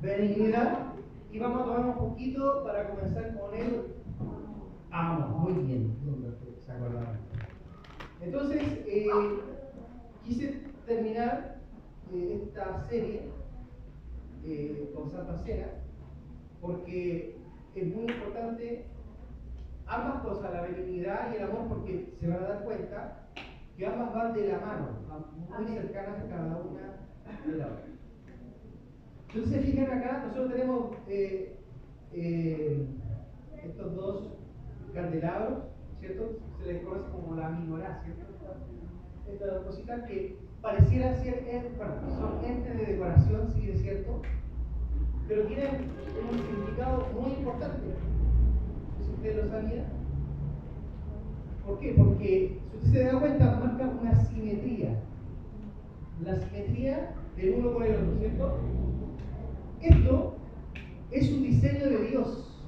benignidad, y vamos a tomar un poquito para comenzar con el amor. Muy bien, se acordaron. Entonces, quise terminar esta serie con Santa Cena, porque es muy importante ambas cosas, la benignidad y el amor, porque se van a dar cuenta que ambas van de la mano, muy cercanas cada una de la otra. Entonces se fijan acá, nosotros tenemos estos dos candelabros, ¿cierto? Se les conoce como la menorá, ¿cierto? Estas cositas que pareciera ser, son entes de decoración, sí es cierto, pero tienen un significado muy importante. Si usted lo sabía. ¿Por qué? Porque, si usted se da cuenta, marca una simetría. La simetría del uno con el otro, ¿cierto? Esto es un diseño de Dios.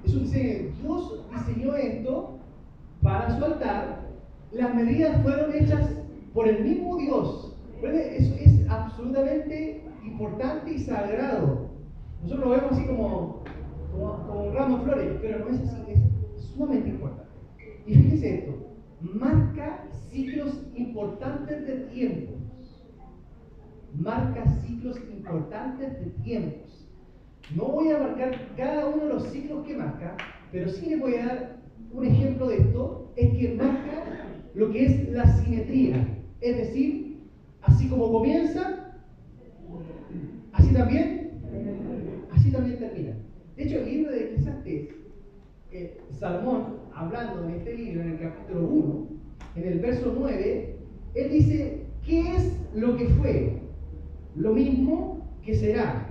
Es un diseño. Dios diseñó esto para su altar. Las medidas fueron hechas por el mismo Dios. Eso es absolutamente importante y sagrado. Nosotros lo vemos así como un ramo de flores, pero no es así, es sumamente importante. Y fíjese esto, marca ciclos importantes de tiempos. Marca ciclos importantes de tiempos. No voy a marcar cada uno de los ciclos que marca, pero sí les voy a dar un ejemplo de esto, es que marca lo que es la simetría. Es decir, así como comienza, así también termina. De hecho, el libro de Eclesiastés, Salomón, hablando en este libro, en el capítulo 1, en el verso 9, él dice, ¿qué es lo que fue? Lo mismo que será.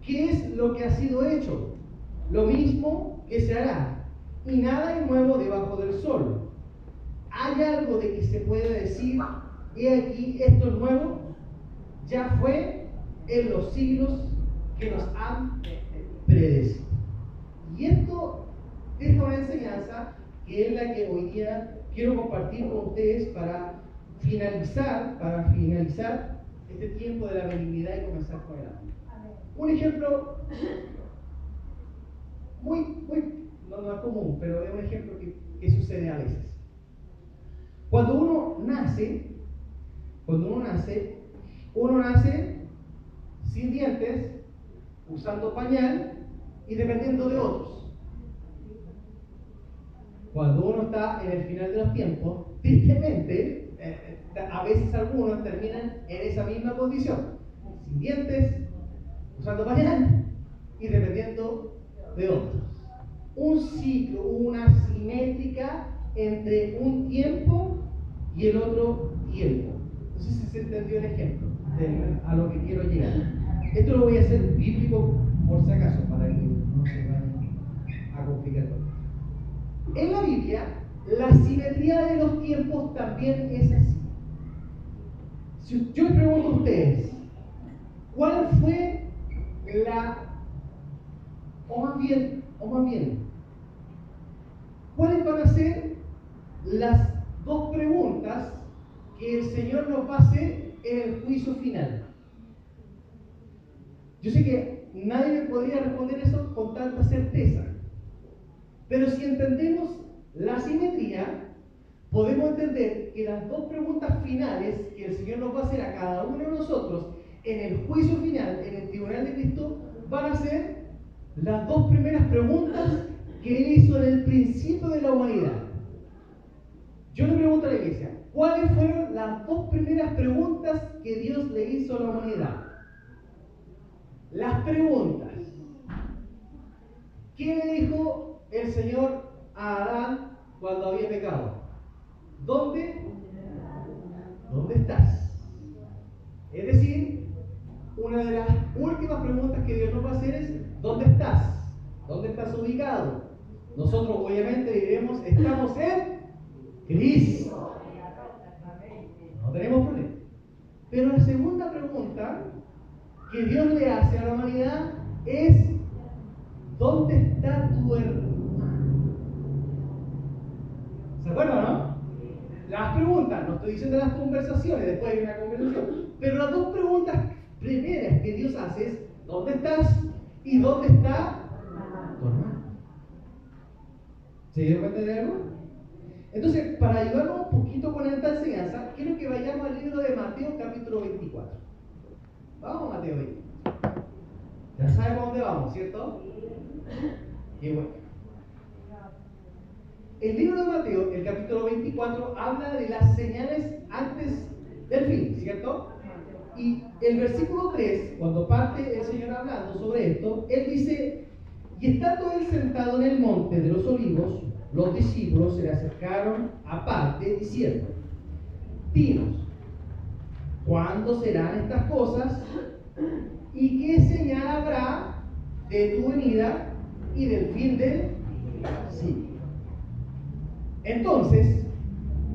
¿Qué es lo que ha sido hecho? Lo mismo que se hará. Y nada es nuevo debajo del sol. ¿Hay algo de que se puede decir, he aquí, esto es nuevo? Ya fue en los siglos que nos han predecido. Y esto deja una enseñanza que es la que hoy día quiero compartir con ustedes para finalizar este tiempo de la benignidad y comenzar con el amor. Un ejemplo no es común, pero es un ejemplo que sucede a veces. Cuando uno nace sin dientes, usando pañal y dependiendo de otros. Cuando uno está en el final de los tiempos, tristemente, a veces algunos terminan en esa misma condición, sin dientes, usando pañal y dependiendo de otros. Un ciclo, una simétrica entre un tiempo y el otro tiempo. No sé si se entendió el ejemplo a lo que quiero llegar. Esto lo voy a hacer bíblico por si acaso, para que no se vayan a complicar todo. En la Biblia, la simetría de los tiempos también es así. Si yo les pregunto a ustedes, ¿cuál fue o más bien, ¿cuáles van a ser las dos preguntas que el Señor nos va a hacer en el juicio final? Yo sé que nadie me podría responder eso con tanta certeza, pero si entendemos la simetría, podemos entender que las dos preguntas finales que el Señor nos va a hacer a cada uno de nosotros en el juicio final, en el tribunal de Cristo, van a ser las dos primeras preguntas que Él hizo en el principio de la humanidad. Yo le pregunto a la iglesia, ¿cuáles fueron las dos primeras preguntas que Dios le hizo a la humanidad? Las preguntas. ¿Qué le dijo el Señor a Adán cuando había pecado? ¿Dónde estás? Es decir, una de las últimas preguntas que Dios nos va a hacer es, ¿dónde estás? ¿Dónde estás ubicado? Nosotros obviamente diremos, estamos en Cristo. No tenemos problema. Pero la segunda pregunta que Dios le hace a la humanidad es, ¿dónde está tu hermano? ¿Se acuerdan, no? Las preguntas, no estoy diciendo las conversaciones, después hay una conversación, pero las dos preguntas primeras que Dios hace es, ¿Dónde estás? ¿Y dónde está tu hermano? ¿Se dio cuenta de algo? Entonces, para ayudarnos un poquito con esta enseñanza, quiero que vayamos al libro de Mateo, capítulo 24. Vamos a Mateo 20. Ya sabemos dónde vamos, ¿cierto? Y bueno. El libro de Mateo, el capítulo 24, habla de las señales antes del fin, ¿cierto? Y el versículo 3, cuando parte el Señor hablando sobre esto, Él dice: y estando Él sentado en el monte de los olivos, los discípulos se le acercaron aparte diciendo: dinos, ¿cuándo serán estas cosas? ¿Y qué señal habrá de tu venida y del fin del siglo? Entonces,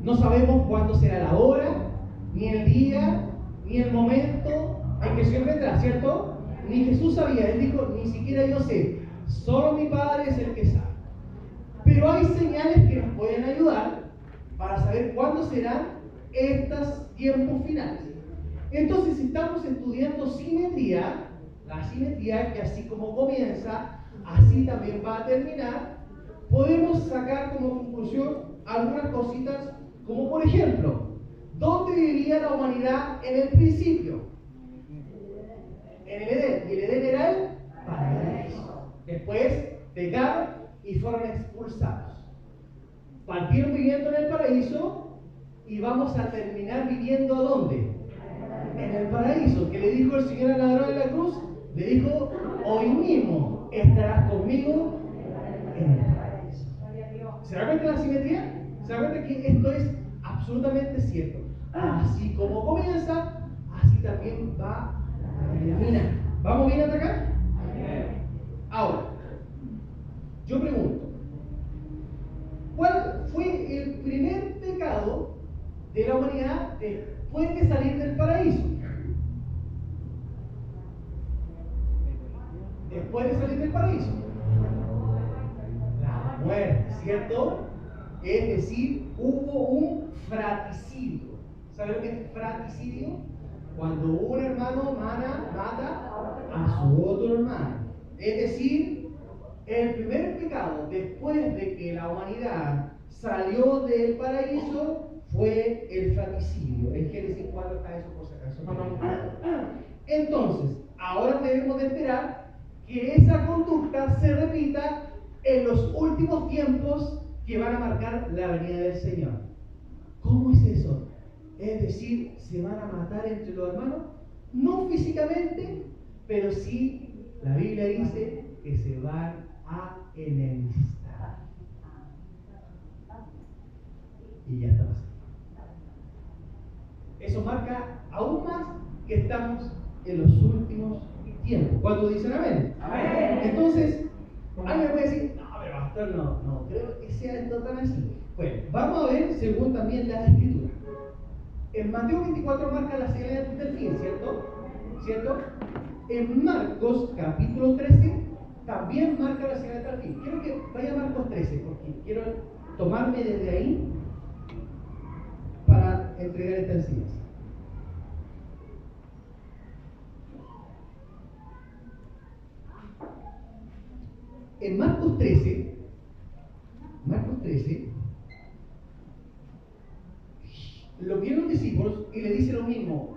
no sabemos cuándo será la hora, ni el día, ni el momento en que el Señor vendrá, ¿cierto? Ni Jesús sabía, Él dijo: ni siquiera yo sé, solo mi Padre es el que sabe. Pero hay señales que nos pueden ayudar para saber cuándo serán estos tiempos finales. Entonces, si estamos estudiando simetría, la simetría que así como comienza, así también va a terminar, podemos sacar como conclusión algunas cositas, como por ejemplo, ¿dónde vivía la humanidad en el principio? En el Edén. Y el Edén era el paraíso. Después pecaron y fueron expulsados. Partieron viviendo en el paraíso y vamos a terminar viviendo ¿dónde? En el paraíso. ¿Qué le dijo el Señor al ladrón en la cruz? Le dijo: hoy mismo estarás conmigo en el paraíso. ¿Se da cuenta de la simetría? ¿Se da cuenta que esto es absolutamente cierto? Así como comienza, así también va a terminar. ¿Vamos bien hasta acá? Ahora, yo pregunto, ¿cuál fue el primer pecado de la humanidad después de salir del paraíso? Después de salir del paraíso, la muerte, ¿cierto? Es decir, hubo un fratricidio. ¿Saben lo que es fratricidio? Cuando un hermano mata a su otro hermano. Es decir, el primer pecado después de que la humanidad salió del paraíso fue el fratricidio. En Génesis 4 está eso, por si acaso. Entonces, ahora debemos de esperar que esa conducta se repita en los últimos tiempos que van a marcar la venida del Señor. ¿Cómo es eso? Es decir, se van a matar entre los hermanos, no físicamente, pero sí, la Biblia dice que se van a enemistar. Y ya está pasando. Eso marca aún más que estamos en los últimos tiempos. ¿Cuántos dicen amén? Amén. Entonces, alguien puede decir: no, pero pastor, no creo que sea esto tan así. Bueno, vamos a ver según también la Escritura. En Mateo 24 marca la señal del fin, ¿cierto? En Marcos capítulo 13 también marca la señal del fin. Quiero que vaya a Marcos 13 porque quiero tomarme desde ahí para entregar esta enseñanza. En Marcos 13, lo vieron los discípulos y le dicen lo mismo: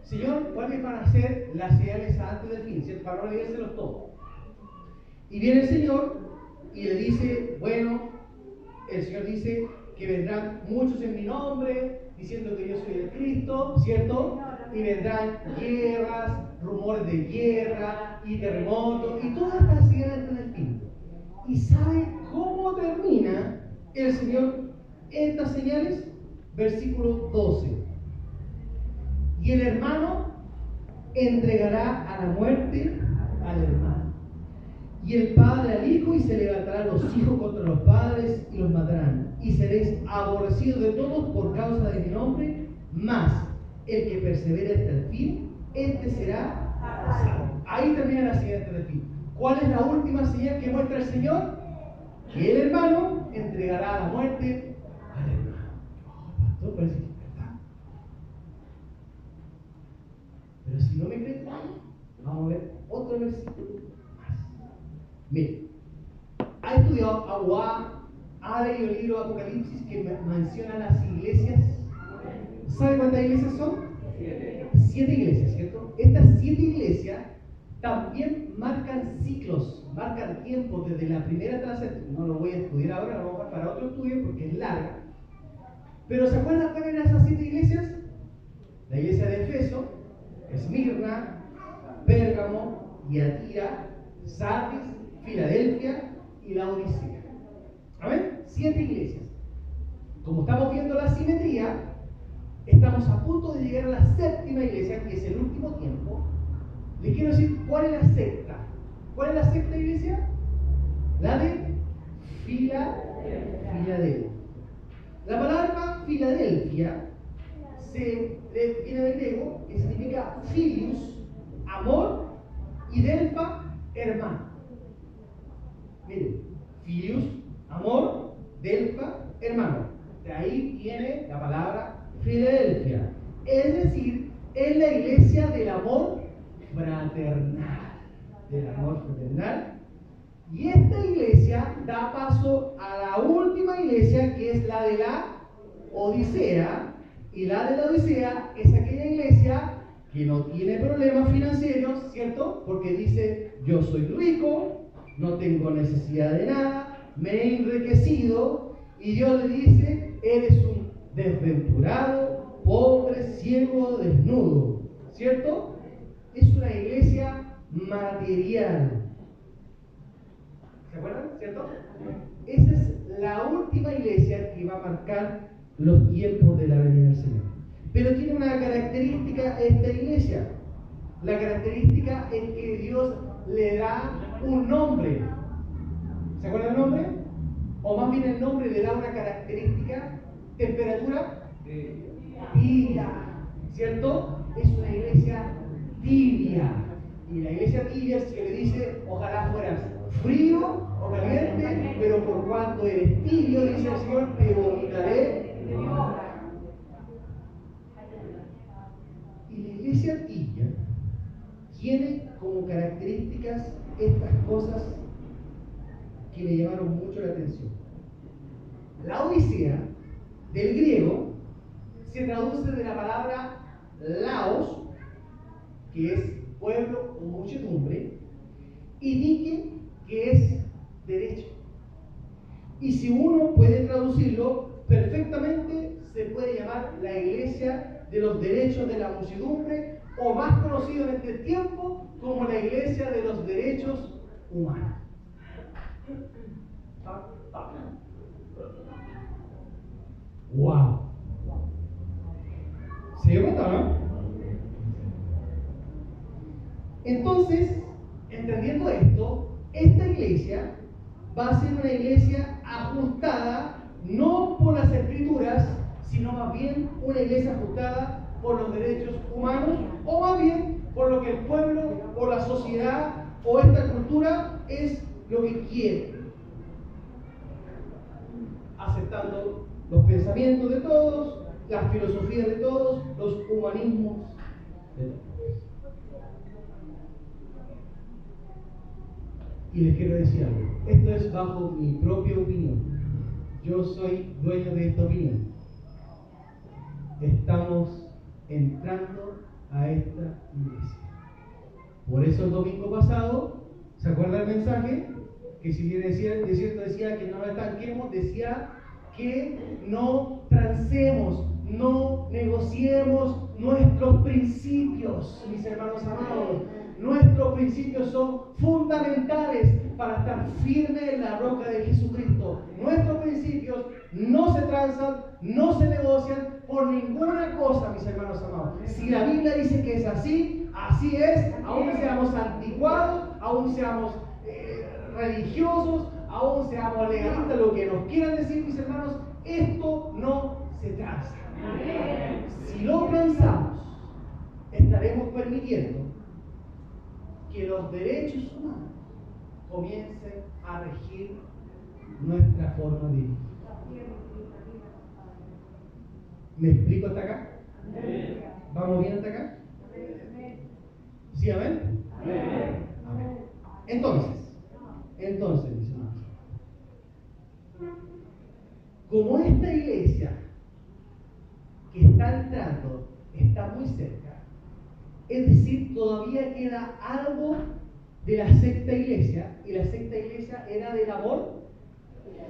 Señor, ¿cuáles van a ser las señales antes del fin? ¿Cierto? Para no leérselos todos. Y viene el Señor y le dice: bueno, el Señor dice que vendrán muchos en mi nombre, diciendo que yo soy el Cristo, ¿cierto? Y vendrán guerras, rumores de guerra y terremotos y todas estas señales del fin. ¿Y sabe cómo termina el Señor estas señales? Versículo 12. Y el hermano entregará a la muerte al hermano, y el padre al hijo, y se levantarán los hijos contra los padres y los matarán, y seréis aborrecidos de todos por causa de mi nombre, mas el que persevere hasta el fin, este será salvo. Ahí termina la señal del fin. ¿Cuál es la última señal que muestra el Señor? Que el hermano entregará a la muerte al hermano. Pastor, parece que es verdad. Pero si no me creen, Vamos a ver otro versículo más. Mire, ¿ha estudiado ha leído el libro de Apocalipsis que menciona las iglesias? ¿Sabe cuántas iglesias son? 7 iglesias, ¿cierto? Estas 7 iglesias también marcan ciclos, marcan tiempos desde la primera trascendencia. No lo voy a estudiar ahora, lo vamos a dejar para otro estudio porque es larga. Pero ¿se acuerdan cuáles eran esas 7 iglesias? La iglesia de Efeso, Esmirna, Pérgamo, Tiatira, Sardis, Filadelfia y Laodicea. ¿Amén? 7 iglesias. Como estamos viendo la simetría, estamos a punto de llegar a la 7ª iglesia, que es el último tiempo. Les quiero decir cuál es la sexta. ¿Cuál es la 6ª iglesia? La de Filadelfia. La palabra Filadelfia viene del griego, que significa filius, amor, y delfa, hermano. Miren, filius, amor, delfa, hermano. De ahí viene la palabra Filadelfia. Es decir, es la iglesia del amor fraternal. Del amor fraternal. Y esta iglesia da paso a la última iglesia, que es la de la Odisea. Y la de la Odisea es aquella iglesia que no tiene problemas financieros, ¿cierto? Porque dice, yo soy rico, no tengo necesidad de nada, me he enriquecido, y Dios le dice, eres un desventurado, pobre, ciego, desnudo, ¿cierto? Es una iglesia material. ¿Se acuerdan? ¿Cierto? Esa es la última iglesia que va a marcar los tiempos de la venida del Señor. Pero tiene una característica esta iglesia. La característica es que Dios le da un nombre. ¿Se acuerdan el nombre? O más bien el nombre le da una característica, temperatura tibia, ¿cierto? Es una iglesia tibia. Y la iglesia tibia se le dice, ojalá fueras frío o caliente, pero por cuanto eres tibio, dice el Señor, te vomitaré de mi boca. Y la iglesia tibia tiene como características estas cosas que me llamaron mucho la atención. La Odisea, del griego, se traduce de la palabra laos, que es pueblo o muchedumbre, y dique, que es derecho. Y si uno puede traducirlo perfectamente, se puede llamar la iglesia de los derechos de la muchedumbre, o más conocido en este tiempo como la iglesia de los derechos humanos. ¡Wow! ¿Se dio cuenta, no? Entonces, entendiendo esto, esta iglesia va a ser una iglesia ajustada no por las escrituras, sino más bien una iglesia ajustada por los derechos humanos, o más bien por lo que el pueblo o la sociedad o esta cultura es lo que quiere, aceptando los pensamientos de todos, las filosofías de todos, los humanismos de todos. Y les quiero decir algo, esto es bajo mi propia opinión. Yo soy dueño de esta opinión. Estamos entrando a esta iglesia. Por eso el domingo pasado, ¿se acuerda el mensaje? Que si bien de cierto decía que no nos estanquemos, decía que no transemos, no negociemos nuestros principios, mis hermanos amados. Nuestros principios son fundamentales para estar firmes en la roca de Jesucristo. Nuestros principios no se transan, no se negocian por ninguna cosa, mis hermanos amados. Si la Biblia dice que es así, así es, aún seamos anticuados, aún seamos religiosos, aún seamos legalistas, lo que nos quieran decir, mis hermanos, esto no se transa. Si lo transamos, estaremos permitiendo que los derechos humanos comiencen a regir nuestra forma de vivir. ¿Me explico hasta acá? ¿Vamos bien hasta acá? ¿Sí, amén? Amén. Amén. Entonces, mis hermanos, como esta iglesia que está entrando está muy cerca, es decir, todavía queda algo de la sexta iglesia, y la sexta iglesia era del amor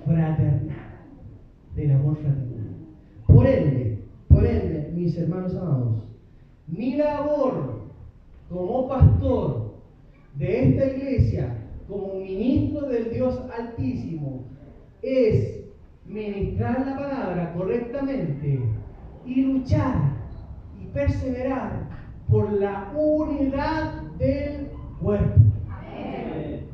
fraternal, del amor fraternal. Por ende, mis hermanos amados, mi labor como pastor de esta iglesia, como ministro del Dios Altísimo, es ministrar la palabra correctamente y luchar y perseverar por la unidad del cuerpo. Amén.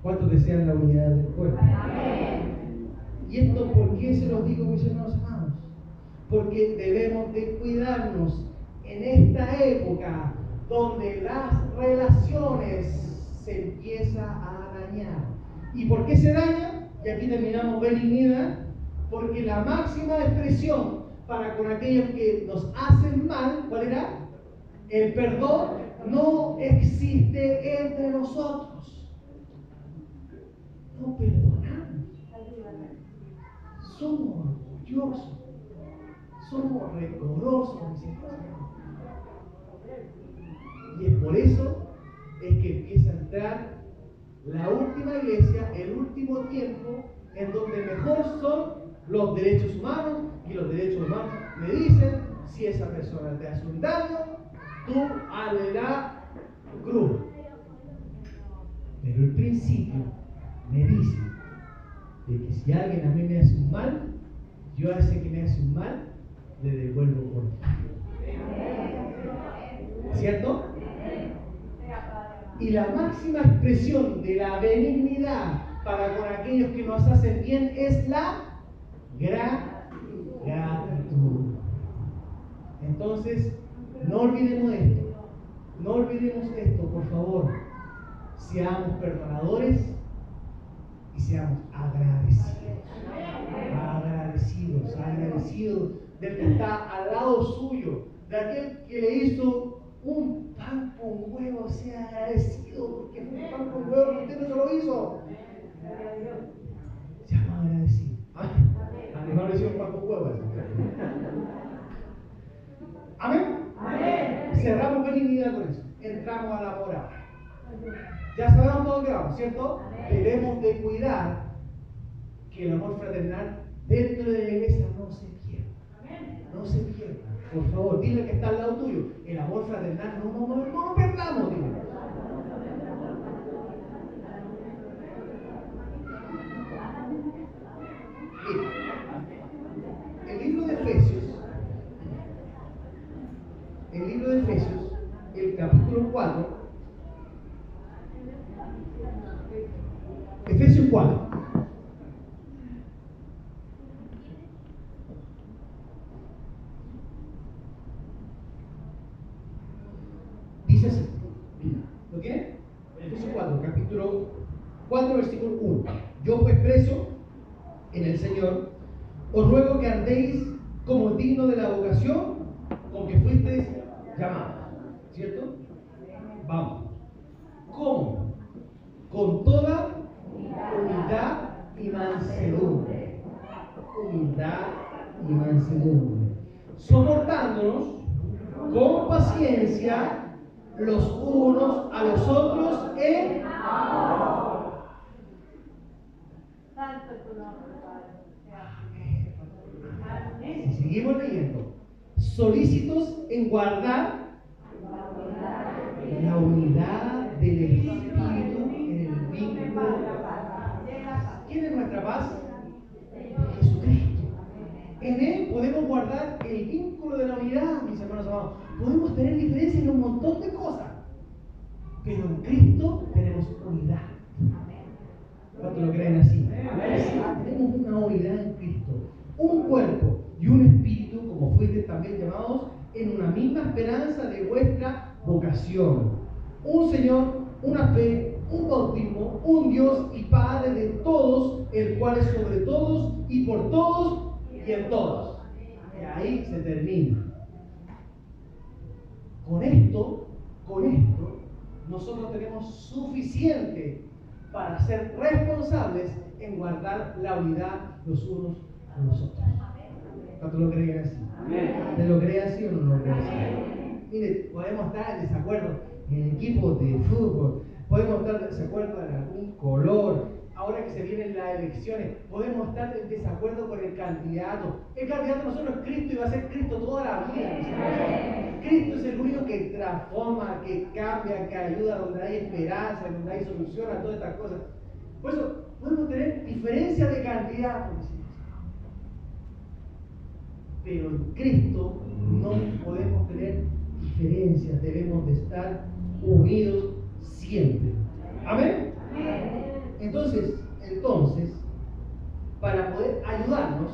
¿Cuántos desean la unidad del cuerpo? Amén. ¿Y esto por qué se los digo, mis hermanos amados? Porque debemos de cuidarnos en esta época donde las relaciones se empiezan a dañar. ¿Y por qué se daña? Y aquí terminamos benignidad. Porque la máxima expresión para con aquellos que nos hacen mal, ¿cuál era? El perdón no existe entre nosotros. No perdonamos. Somos orgullosos. Somos rencorosos, mis hermanos. Y es por eso es que empieza a entrar la última iglesia, el último tiempo, en donde mejor son los derechos humanos, y los derechos humanos le dicen, si esa persona te hace un daño, tú hazle la cruz. Pero el principio me dice de que si alguien a mí me hace un mal, yo a ese que me hace un mal, le devuelvo por ti. ¿Cierto? Y la máxima expresión de la benignidad para con aquellos que nos hacen bien es la gratitud. Entonces, no olvidemos esto, por favor. Seamos perdonadores y seamos agradecidos del que está al lado suyo, de aquel que le hizo un pan con huevo. Sea agradecido porque fue un pan con huevo que usted no se lo hizo. Seamos agradecidos. A mi hermano le hicieron pan con huevo. Amén. Amén. Cerramos benignidad con eso. Entramos a la moral. Ya sabemos todo lo que vamos, ¿cierto? Amén. Debemos de cuidar que el amor fraternal dentro de la iglesia no se pierda. No se pierda. Por favor, dile que está al lado tuyo. El amor fraternal no lo perdamos, dile. El libro de Efesios, el capítulo 4, Efesios 4. Dice así. ¿Lo qué? Efesios 4, capítulo 4, versículo 1. Yo pues preso en el Señor, os ruego que andéis como digno de la vocación con que fuisteis llamados. ¿Cierto? Vamos. ¿Cómo? Con toda humildad y mansedumbre. Humildad y mansedumbre. Soportándonos con paciencia los unos a los otros en amor. Santo tu nombre, Padre. Y seguimos leyendo. Solícitos en guardar la unidad del Espíritu en el vínculo. ¿Quién es nuestra paz? Jesucristo. En Él podemos guardar el vínculo de la unidad, mis hermanos amados. Podemos tener diferencias en un montón de cosas, pero en Cristo tenemos unidad. ¿Cuántos lo creen así? Tenemos una unidad en Cristo, un cuerpo y un espíritu, como fuisteis también llamados, en una misma esperanza de vuestra vocación. Un Señor, una fe, un bautismo, un Dios y Padre de todos, el cual es sobre todos y por todos y en todos. Y ahí se termina. con esto, nosotros tenemos suficiente para ser responsables en guardar la unidad los unos con los otros. ¿Cuánto lo creen así? ¿Te lo creen así o no lo creen así? Mire, podemos estar en desacuerdo en equipos de fútbol, podemos estar en desacuerdo en algún color. Ahora que se vienen las elecciones, podemos estar en desacuerdo con el candidato. El candidato nosotros es Cristo y va a ser Cristo toda la vida. Cristo es el único que transforma, que cambia, que ayuda donde hay esperanza, donde hay solución a todas estas cosas. Por eso podemos tener diferencia de candidatos. Pero en Cristo no podemos tener diferencias, debemos de estar unidos siempre. ¿Amén? Entonces, para poder ayudarnos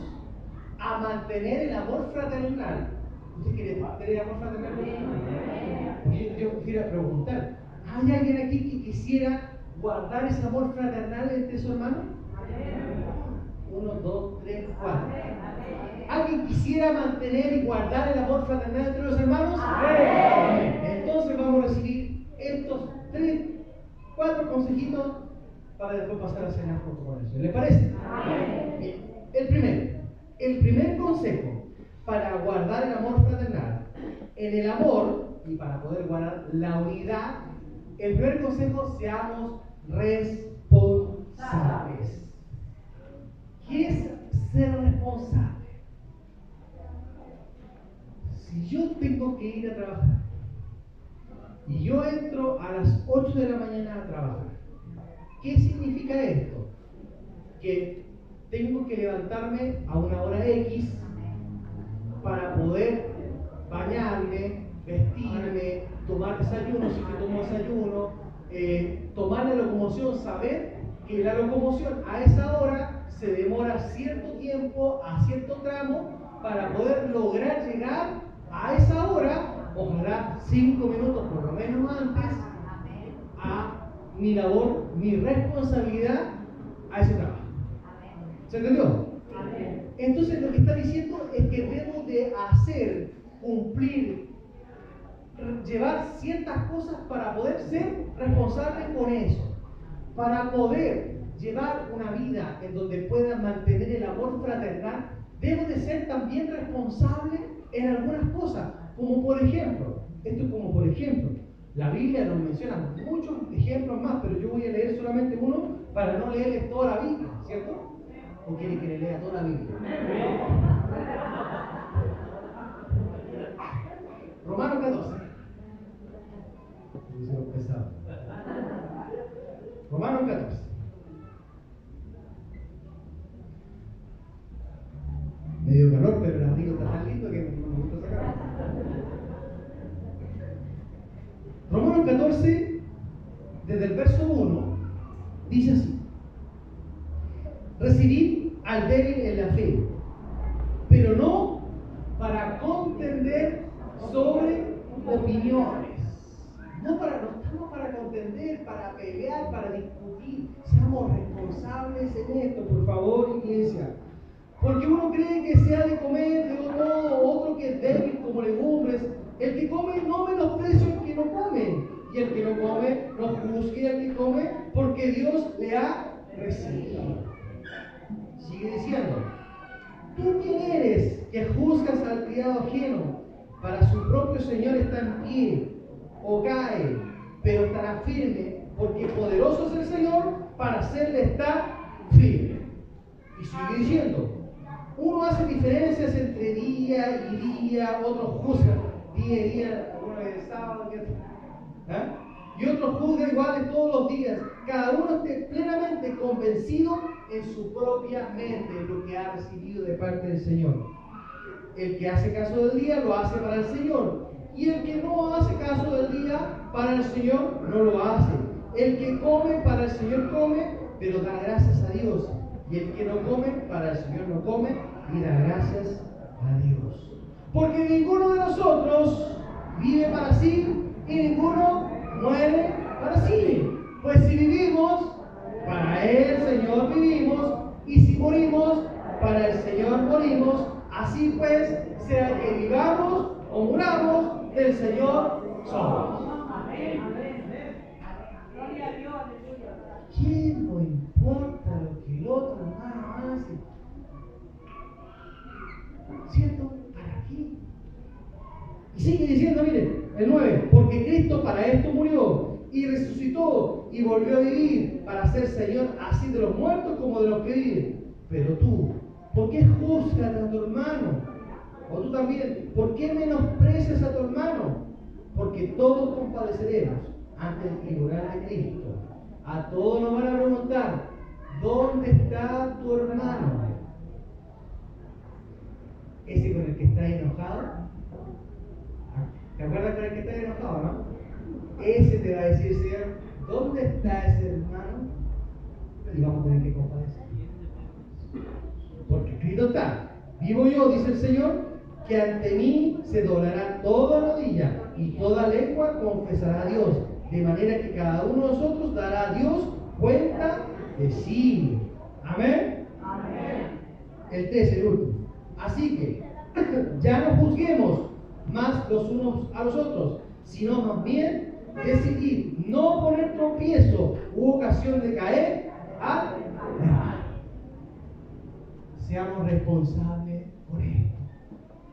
a mantener el amor fraternal, ¿usted quiere mantener el amor fraternal? Yo quisiera preguntar, ¿hay alguien aquí que quisiera guardar ese amor fraternal entre sus hermanos? 1, 2, 3, 4. ¿Alguien quisiera mantener y guardar el amor fraternal entre los hermanos? Entonces vamos a recibir estos 4 consejitos para después pasar a cenar junto con eso. ¿Le parece? Bien. El primer consejo para guardar el amor fraternal, en el amor y para poder guardar la unidad, el primer consejo: seamos responsables. ¿Qué es ser responsable? Si yo tengo que ir a trabajar y yo entro a las 8 de la mañana a trabajar, ¿qué significa esto? Que tengo que levantarme a una hora X para poder bañarme, vestirme, tomar desayuno, si que tomo desayuno, tomar la locomoción, saber que la locomoción a esa hora se demora cierto tiempo, a cierto tramo, para poder lograr llegar a esa hora, ojalá 5 minutos por lo menos antes, a mi labor, mi responsabilidad, a ese trabajo. ¿Se entendió? Entonces lo que está diciendo es que debemos de hacer, cumplir, llevar ciertas cosas para poder ser responsables con eso, para poder llevar una vida en donde puedan mantener el amor fraternal. Debo de ser también responsable en algunas cosas, como por ejemplo, la Biblia nos menciona muchos ejemplos más, pero yo voy a leer solamente uno para no leerles toda la Biblia, ¿cierto? ¿O quiere que le lea toda la Biblia? Romanos 14. Romanos 14. Me dio calor, pero el abrigo está tan lindo que no me gusta sacar. Romanos 14, desde el verso 1, dice así: recibid al débil en la fe, pero no para contender sobre opiniones. No estamos para contender, para pelear, para discutir. Seamos responsables en esto, por favor, iglesia. Porque uno cree que se ha de comer de un modo, otro que es débil como legumbres. El que come no menosprecia al que no come, y el que no come no juzgue al que come, porque Dios le ha recibido. Sigue diciendo: ¿tú quién eres que juzgas al criado ajeno? Para su propio Señor está en pie o cae, pero estará firme, porque poderoso es el Señor para hacerle estar firme. Y sigue diciendo: uno hace diferencias entre día y día, otros juzgan día y día, uno es sábado, y otros juzgan iguales todos los días. Cada uno esté plenamente convencido en su propia mente de lo que ha recibido de parte del Señor. El que hace caso del día lo hace para el Señor, y el que no hace caso del día para el Señor no lo hace. El que come para el Señor come, pero da gracias a Dios. Y el que no come para el Señor no come y da gracias a Dios. Porque ninguno de nosotros vive para sí y ninguno muere para sí. Pues si vivimos, para el Señor vivimos, y si morimos, para el Señor morimos. Así pues, sea que vivamos o muramos, del Señor Señor somos. Amén. Gloria a Dios, aleluya. ¿Quién no importa lo que el otro hermano hace? ¿Cierto? ¿Para qué? Y sigue diciendo, miren, el 9, porque Cristo para esto murió y resucitó y volvió a vivir para ser Señor así de los muertos como de los que viven. Pero tú, ¿por qué juzgas a tu hermano? O tú también, ¿por qué menosprecias a tu hermano? Porque todos compadeceremos antes del tribunal de Cristo. A todos nos van a preguntar, ¿dónde está tu hermano? Ese con el que está enojado. ¿Te acuerdas con el que está enojado, no? Ese te va a decir, Señor, ¿dónde está ese hermano? Y vamos a tener que compadecer. Porque escrito está, vivo yo, dice el Señor, que ante mí se doblará toda rodilla y toda lengua confesará a Dios, de manera que cada uno de nosotros dará a Dios cuenta de sí. Amén. Amén. El 13, el último. Así que ya no juzguemos más los unos a los otros, sino más bien decidir no poner tropiezo u ocasión de caer al hermano. Seamos responsables por esto.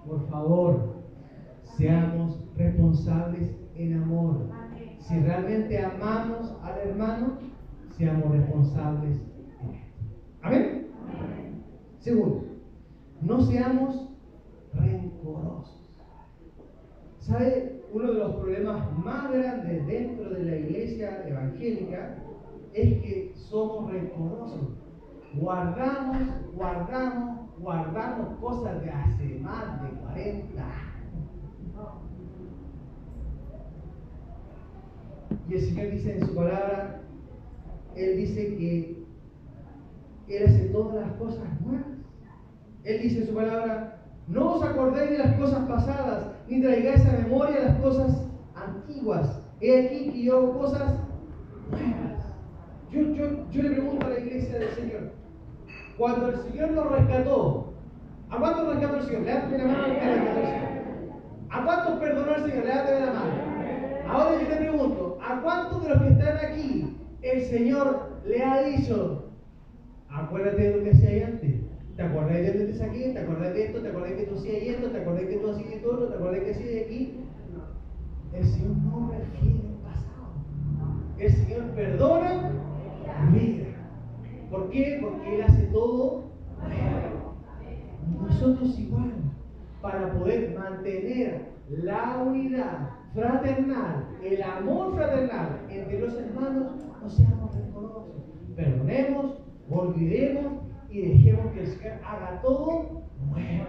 Por favor, seamos responsables en amor. Si realmente amamos al hermano, seamos responsables en esto. ¿Amén? Segundo, no seamos rencorosos. ¿Sabe? Uno de los problemas más grandes dentro de la iglesia evangélica es que somos rencorosos. Guardamos cosas de hace más de 40 años. Y el Señor dice en su palabra, Él dice que Él hace todas las cosas nuevas. Él dice en su palabra, no os acordéis de las cosas pasadas, ni traigáis a memoria las cosas antiguas. He aquí que yo hago cosas nuevas. Yo le pregunto a la iglesia del Señor, cuando el Señor nos rescató, ¿a cuántos rescató el Señor? Levántame la mano al que rescató el Señor. ¿A cuántos perdonó el Señor? Levántame la mano. Ahora yo te pregunto, ¿a cuántos de los que están aquí el Señor le ha dicho, acuérdate de lo que hacías antes? ¿Te acordás de dónde te saqué? ¿Te acordás de esto? ¿Te acordás que tú hacías esto? ¿Te acordás que tú hacías esto otro? ¿Te acordás que hacías de aquí? El Señor no refiere el pasado. El Señor perdona, olvida. ¿Por qué? Porque Él hace todo nuevo. Nosotros igual, para poder mantener la unidad fraternal, el amor fraternal entre los hermanos, no seamos rencorosos. Perdonemos, olvidemos y dejemos que el Señor haga todo nuevo.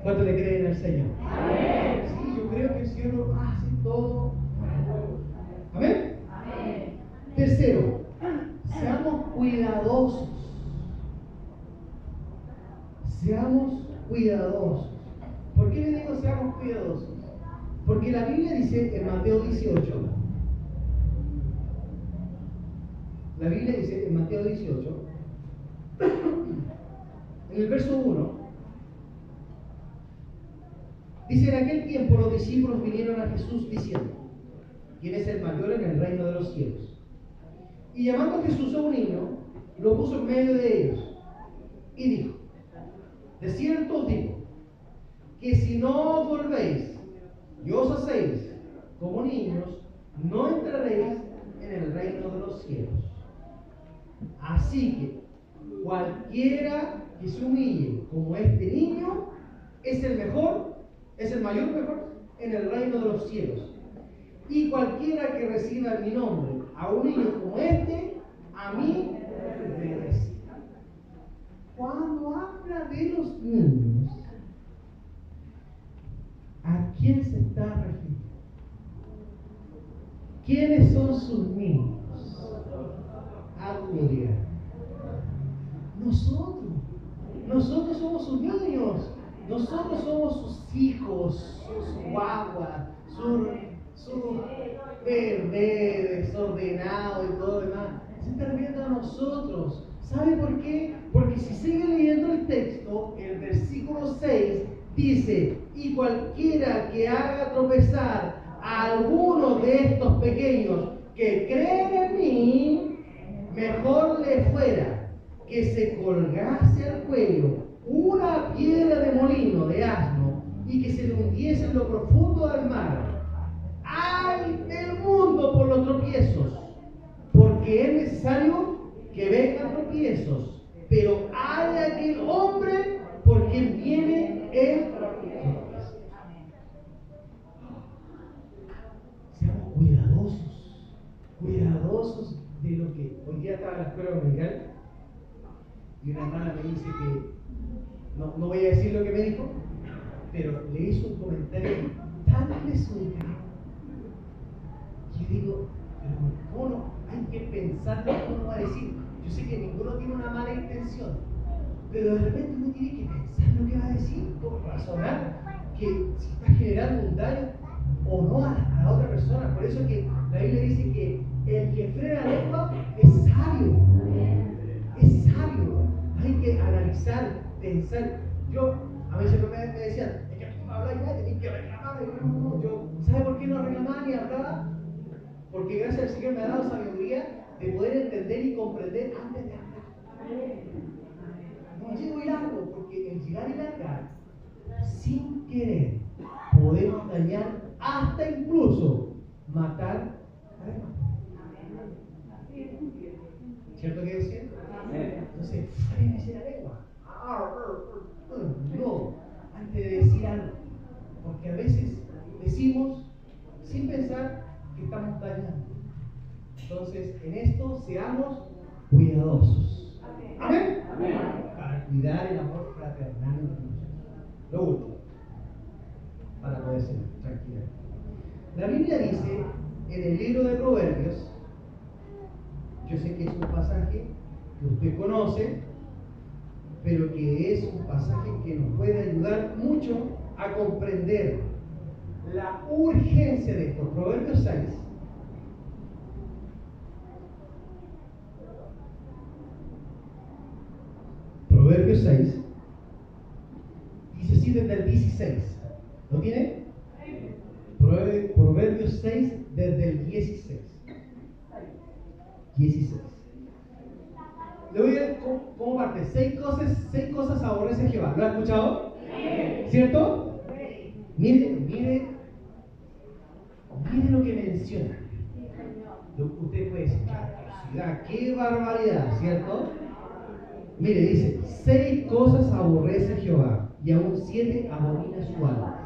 ¿Cuánto le creen al Señor? Amén. Sí, yo creo que el Señor lo hace todo nuevo. ¿Amén? Amén. Tercero, seamos cuidadosos. Seamos cuidadosos. ¿Por qué le digo seamos cuidadosos? Porque la Biblia dice en Mateo 18, la Biblia dice en Mateo 18, en el verso 1, dice: en aquel tiempo los discípulos vinieron a Jesús diciendo, ¿quién es el mayor en el reino de los cielos? Y llamando a Jesús a un niño, lo puso en medio de ellos y dijo: de cierto os digo, que si no os volvéis y os hacéis como niños, no entraréis en el reino de los cielos. Así que cualquiera que se humille como este niño es el mejor, es el mayor mejor en el reino de los cielos. Y cualquiera que reciba en mi nombre a un niño como este, a mí me recibe. Cuando habla de los niños, ¿a quién se está refiriendo? ¿Quiénes son sus niños? Gloria. Nosotros somos sus niños, nosotros somos sus hijos, sus guaguas, sus bebés desordenados y todo lo demás. Se está refiriendo a nosotros. ¿Sabe por qué? Porque si sigue leyendo el texto, el versículo 6 dice: Y cualquiera que haga tropezar a alguno de estos pequeños que creen en mí, mejor le fuera que se colgase al cuello una piedra de molino de asno y que se le hundiese en lo profundo del mar. ¡Ay del mundo por los tropiezos! Porque es necesario que vengan tropiezos, pero hay de aquel hombre por quien viene el tropiezo. Seamos cuidadosos de lo que hoy día estaba en la escuela dominical y una hermana me dice que, no voy a decir lo que me dijo, pero le hizo un comentario tan resultante que yo digo, pero ¿cómo no? Hay que pensar lo que uno va a decir. Yo sé que ninguno tiene una mala intención, pero de repente uno tiene que pensar lo que va a decir, razonar que si está generando un daño o no a la otra persona. Por eso es que la Biblia dice que el que frena la lengua es sabio. Es sabio. Hay que analizar, pensar. A mí siempre me decían, es que tú me hablas y tenés que reclamar. ¿Sabe por qué no reclamaba ni hablaba? Porque gracias al Señor me ha dado sabiduría de poder entender y comprender antes de hablar. No llego y largo, porque el llegar y largar, sin querer, podemos dañar hasta incluso matar a la hermana. ¿Cierto que decía? Entonces, frénese la lengua. No, antes de decir algo. Porque a veces decimos sin pensar que estamos dañando. Entonces, en esto seamos cuidadosos. ¿Amén? Amén. Para cuidar el amor fraternal entre nosotros. Lo último, para poder ser tranquila. La Biblia dice en el libro de Proverbios, yo sé que es un pasaje que usted conoce, pero que es un pasaje que nos puede ayudar mucho a comprender la urgencia de esto. Proverbios 6. Proverbios 6. Dice así desde el 16. ¿Lo tiene? Proverbios 6 desde el 16. 16. Le voy a ver cómo parte. Seis cosas aborrece Jehová. ¿Lo ha escuchado? ¿Cierto? Mire lo que menciona. Usted puede decir, qué atrocidad, qué barbaridad, ¿cierto? Mire, dice, 6 cosas aborrece Jehová y aún 7 abomina su alma.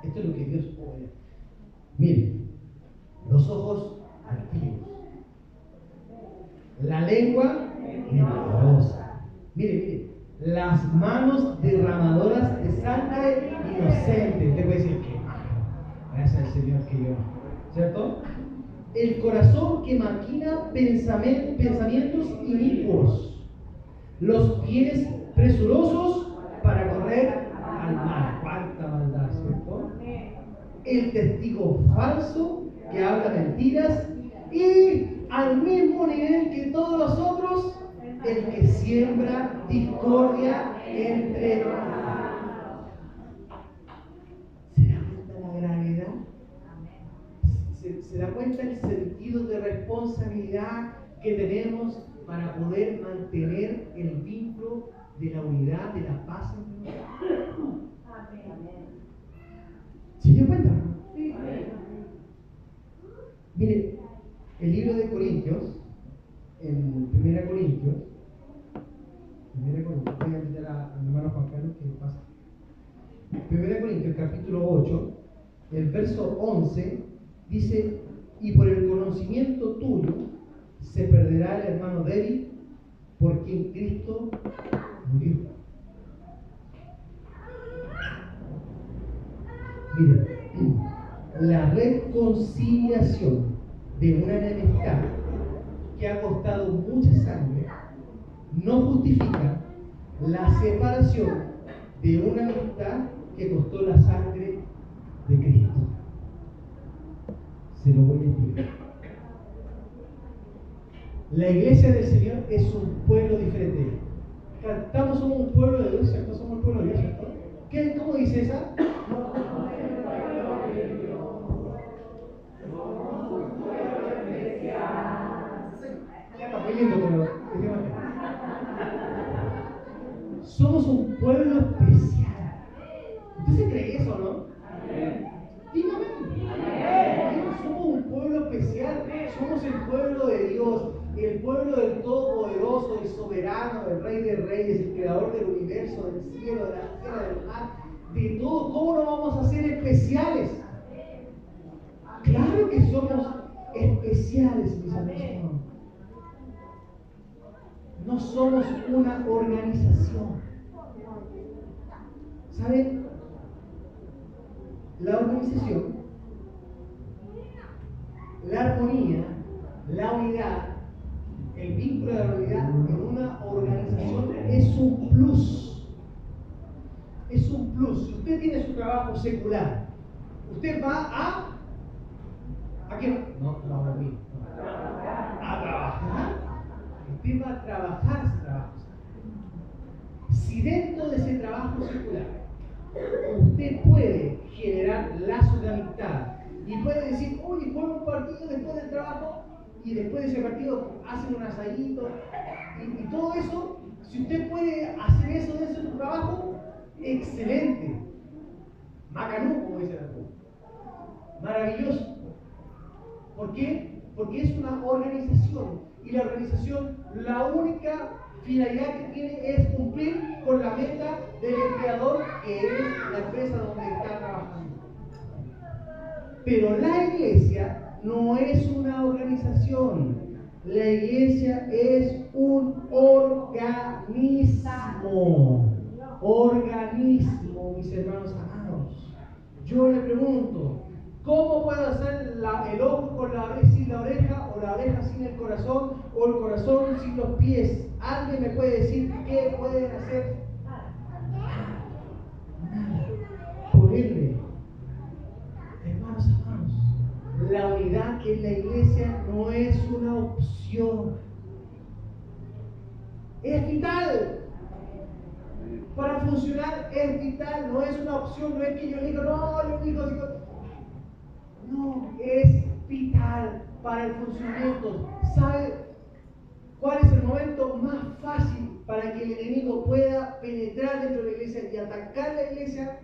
Esto es lo que Dios odia. Mire, los ojos altivos, la lengua mentirosa. Mire, las manos derramadoras de sangre inocente. Usted puede decir que gracias al Señor que yo, ¿cierto? El corazón que maquina pensamientos inicuos. Los pies presurosos para correr al mal. Cuánta maldad, ¿cierto? El testigo falso que habla mentiras y al mismo nivel que todos los otros, el que siembra discordia entre hermanos. ¿Se da cuenta la gravedad? ¿Se da cuenta el sentido de responsabilidad que tenemos para poder mantener el vínculo de la unidad, de la paz entre nosotros? ¿Se dio cuenta? Sí. Mire, el libro de Corintios, en 1 Corintios, voy a invitar a mi hermano Juan Carlos que pasa. 1 Corintios, capítulo 8, el verso 11, dice, y por el conocimiento tuyo se perderá el hermano débil por quien Cristo murió. Mire, la reconciliación de una enemistad que ha costado mucha sangre no justifica la separación de una amistad que costó la sangre de Cristo. Se lo voy a explicar. La iglesia del Señor es un pueblo diferente. Cantamos, somos un pueblo de Dios, ¿cierto? Somos el pueblo de Dios, ¿cierto? ¿Cómo dice esa? Ya está muy lindo, pero somos un pueblo especial. ¿Usted se cree eso, no? Dígame. Somos un pueblo especial. Somos el pueblo de Dios, el pueblo del Todopoderoso, el soberano, el Rey de Reyes, el creador del universo, del cielo, de la tierra, del mar, de todo. ¿Cómo no vamos a ser especiales? Claro que somos especiales, mis hermanos. No somos una organización. ¿Saben? La organización, la armonía, la unidad, el vínculo de la unidad en una organización es un plus. Es un plus. Si usted tiene su trabajo secular, usted va ¿a qué? No a dormir. A trabajar. Usted va a trabajar ese trabajo. Si dentro de ese trabajo secular usted puede generar lazos de amistad y puede decir, oye, juega un partido después del trabajo y después de ese partido hacen un asadito y todo eso, si usted puede hacer eso dentro de su trabajo, excelente. Macanú, como dice la maravilloso. ¿Por qué? Porque es una organización y la organización, la única finalidad que tiene es cumplir con la meta del empleador, que es la empresa donde está trabajando. Pero la iglesia no es una organización. La iglesia es un organismo. Organismo, mis hermanos amados. Yo le pregunto, ¿cómo puedo hacer el ojo sin la oreja, o la oreja sin el corazón, o el corazón sin los pies? ¿Alguien me puede decir qué pueden hacer? Nada. Por ende, hermanos amados, la unidad en la iglesia no es una opción. Es vital. Para funcionar es vital, no es una opción, no es que yo diga, no, yo digo, no, es vital para el funcionamiento. ¿Sabe cuál es el momento más fácil para que el enemigo pueda penetrar dentro de la iglesia y atacar la iglesia?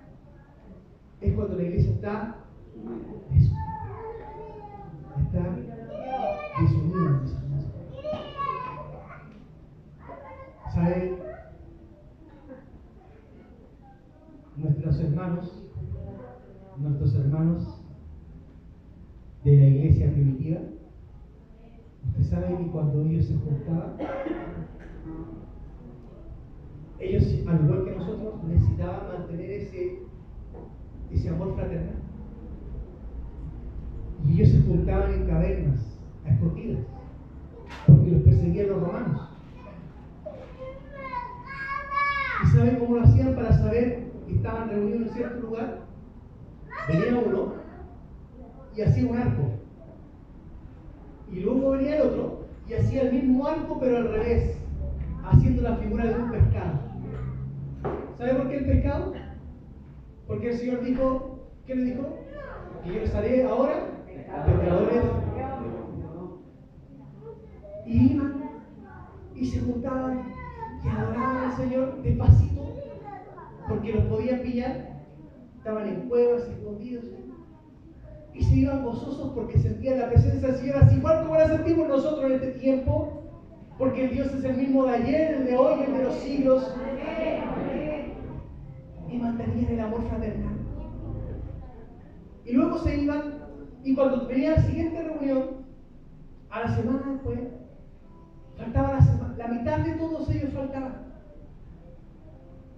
Es cuando la iglesia está desunida. ¿Sabe? Nuestros hermanos de la iglesia primitiva, usted sabe que cuando ellos se juntaban, ellos, al igual que nosotros, necesitaban mantener ese amor fraternal. Y ellos se juntaban en cavernas, a escondidas, porque los perseguían los romanos. ¿Y saben cómo lo hacían para saber que estaban reunidos en cierto lugar? Venía uno y hacía un arco. Y luego venía el otro y hacía el mismo arco, pero al revés, haciendo la figura de un pescado. ¿Sabe por qué el pescado? Porque el Señor dijo, ¿qué le dijo? Que yo les haré ahora pescadores. Y iban y se juntaban y adoraban al Señor despacito, porque los podían pillar. Estaban en cuevas, escondidos, y se iban gozosos porque sentían la presencia del Señor, así igual como la sentimos nosotros en este tiempo, porque el Dios es el mismo de ayer, el de hoy, el de los siglos, y mantenían el amor fraternal. Y luego se iban, y cuando venía la siguiente reunión, a la semana después, faltaba la mitad de todos ellos faltaban.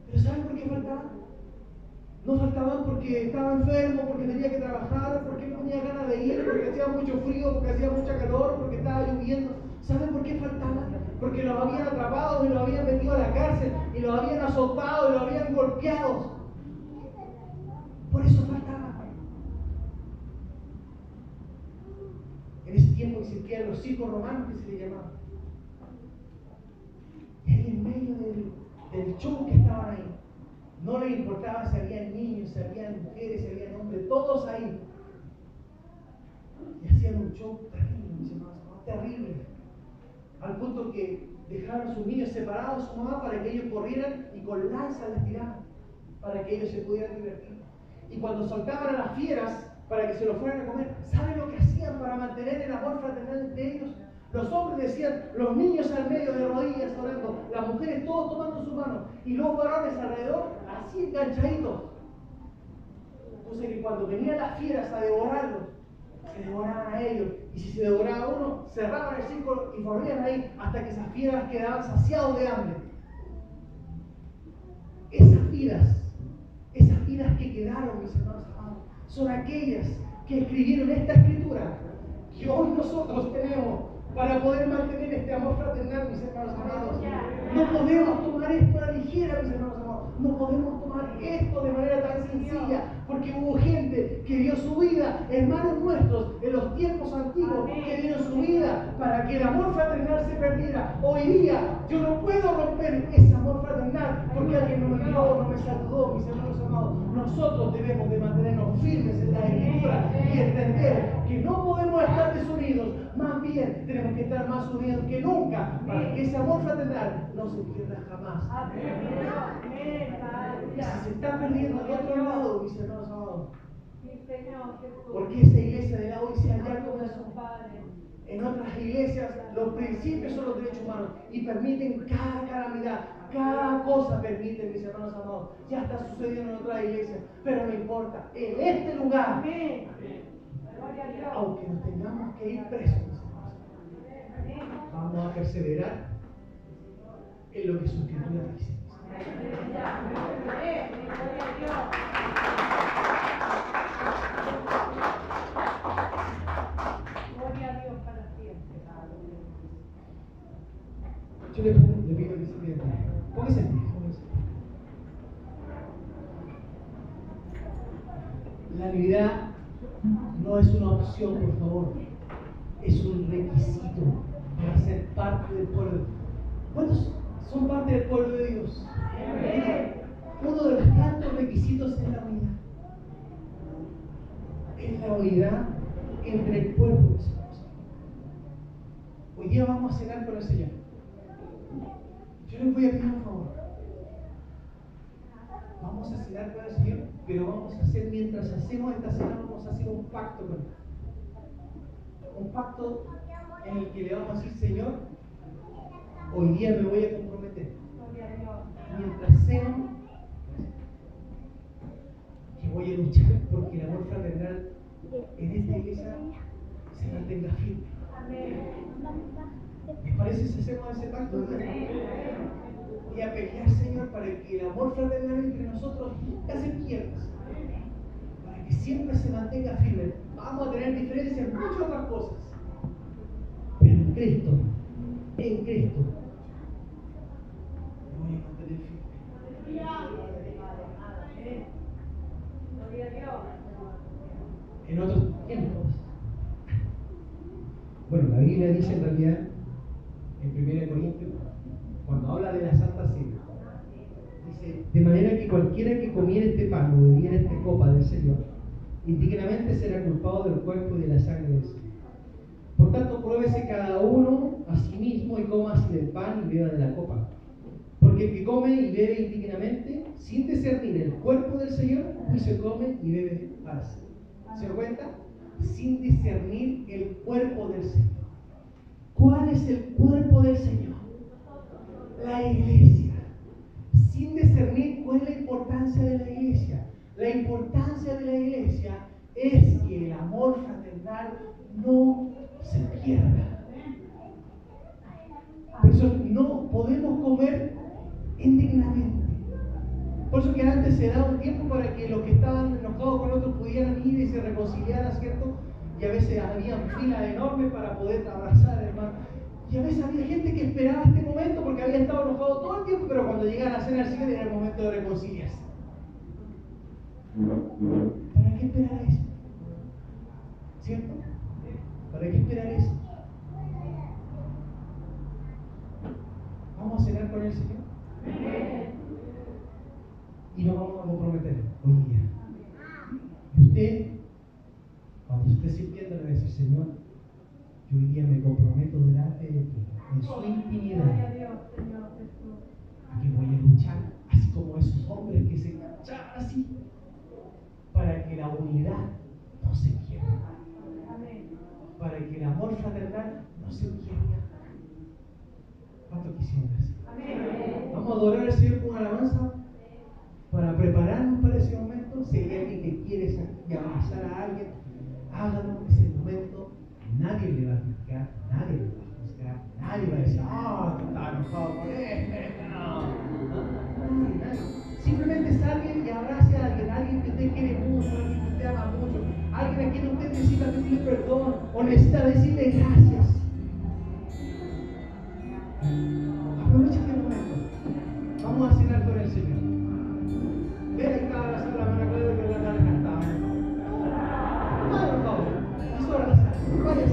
¿Pero saben por qué faltaban? No faltaban porque estaba enfermo, porque tenía que trabajar, porque no tenía ganas de ir, porque hacía mucho frío, porque hacía mucha calor, porque estaba lloviendo. ¿Saben por qué faltaban? Porque los habían atrapado y los habían metido a la cárcel, y los habían azotado y los habían golpeado. Por eso faltaban. En ese tiempo existían los circos romanos, que se les llamaban. Y ahí en medio del show que estaban ahí, No les importaba si había niños, si había mujeres, si había hombres, todos ahí. Y hacían un show terrible, mis hermanos, terrible. Al punto que dejaron a sus niños separados de su mamá para que ellos corrieran y con lanzas les tiraban, para que ellos se pudieran divertir. Y cuando soltaban a las fieras para que se lo fueran a comer, ¿saben lo que hacían para mantener el amor fraternal entre ellos? Los hombres decían, los niños al medio de rodillas orando, las mujeres todos tomando su mano y los varones alrededor así enganchaditos. Entonces que cuando venían las fieras a devorarlos, se devoraban a ellos, y si se devoraba uno, cerraban el círculo y volvían ahí hasta que esas fieras quedaban saciados de hambre. Esas vidas que quedaron, mis hermanos amados, son aquellas que escribieron esta escritura que hoy nosotros tenemos para poder mantener este amor fraternal, mis hermanos amados. No podemos tomar esto a la ligera, mis hermanos amados. No podemos tomar esto de manera tan sencilla, porque hubo gente que dio su vida, hermanos nuestros, en los tiempos antiguos, que dio su vida para que el amor fraternal se perdiera. Hoy día yo no puedo romper ese amor fraternal porque alguien no me vio, no me saludó, mis hermanos amados. Nosotros debemos de mantenernos firmes en la Escritura y entender que no podemos estar desunidos, más bien tenemos que estar más unidos que nunca para que ese amor fraternal no se pierda jamás. Y si se está perdiendo al otro lado, mis hermanos amados, porque esa iglesia de la Odisea ya comenzó. En otras iglesias los principios son los derechos humanos y permiten cada calamidad, cada cosa permiten, mis hermanos amados. Ya está sucediendo en otras iglesias, pero no importa. En este lugar, aunque nos tengamos que ir presos, mis hermanos, vamos a perseverar en lo que su escritura dice. Yo le pido que se quede. Póngase en pie. La Navidad no es una opción, por favor. Es un requisito para ser parte del pueblo. ¿Cuántos son parte del pueblo de Dios? Uno de los tantos requisitos es la unidad. Es la unidad entre el pueblo de Dios. Hoy día vamos a cenar con el Señor. Yo les voy a pedir un favor. Vamos a cenar con el Señor, pero vamos a hacer, mientras hacemos esta cena, vamos a hacer un pacto con Él. Un pacto en el que le vamos a decir, Señor, hoy día me voy a comprometer. Mientras ceno, que voy a luchar porque el amor fraternal en esta iglesia se mantenga firme. ¿Les parece si hacemos ese pacto? Y a pelear, Señor, para que el amor fraternal entre nosotros nunca se pierda, para que siempre se mantenga firme. Vamos a tener diferencias en muchas otras cosas, pero en Cristo, me voy a mantener firme. En otros tiempos, bueno, la Biblia dice en realidad, en 1 Corintios, cuando habla de la Santa Cena, dice, de manera que cualquiera que comiera este pan o bebiera esta copa del Señor, indignamente será culpado del cuerpo y de la sangre del Señor. Por tanto, pruébese cada uno a sí mismo y coma así del pan y beba de la copa. Porque el que come y bebe indignamente, sin discernir el cuerpo del Señor, y se come y bebe para sí. ¿Se da cuenta? Sin discernir el cuerpo del Señor. ¿Cuál es el cuerpo del Señor? La iglesia. Sin discernir cuál es la importancia de la iglesia. La importancia de la iglesia es que el amor fraternal no se pierda. Por eso no podemos comer indignamente. Por eso que antes se daba un tiempo para que los que estaban enojados con otros pudieran ir y se reconciliaran, ¿cierto? Y a veces había filas enormes para poder abrazar, hermano. Y a veces había gente que esperaba este momento porque había estado enojado todo el tiempo, pero cuando llegaban a cenar al Señor era el momento de reconciliarse. ¿Para qué esperar eso? ¿Cierto? ¿Para qué esperar eso? ¿Vamos a cenar con el Señor? Y nos sintiéndole decir, Señor, yo hoy día me comprometo delante de ti, en su Gloria a intimidad, Dios, Señor Jesús. a que voy a luchar, así como esos hombres que se enganchaban así, para que la unidad no se pierda, Amén. para que el amor fraternal no se pierda. ¿Cuánto quisieron decir? Amén. Vamos a adorar al Señor con alabanza para prepararnos para ese momento. Si hay alguien que quiere abrazar a alguien, hágalo, es el momento. Nadie le va a criticar, nadie le va a juzgar, nadie va a decir, tú estás enojado con él. No, nadie. Simplemente salga y abrace a alguien que usted quiere mucho, alguien que usted ama mucho, alguien a quien usted necesita pedirle perdón o necesita decirle gracias. Aprovecha este momento. Vamos a cenar con el Señor. Ve ahí está abrazando la mano, creo que la cara cantaba. No, por favor. Es hora de hacer. Vaya,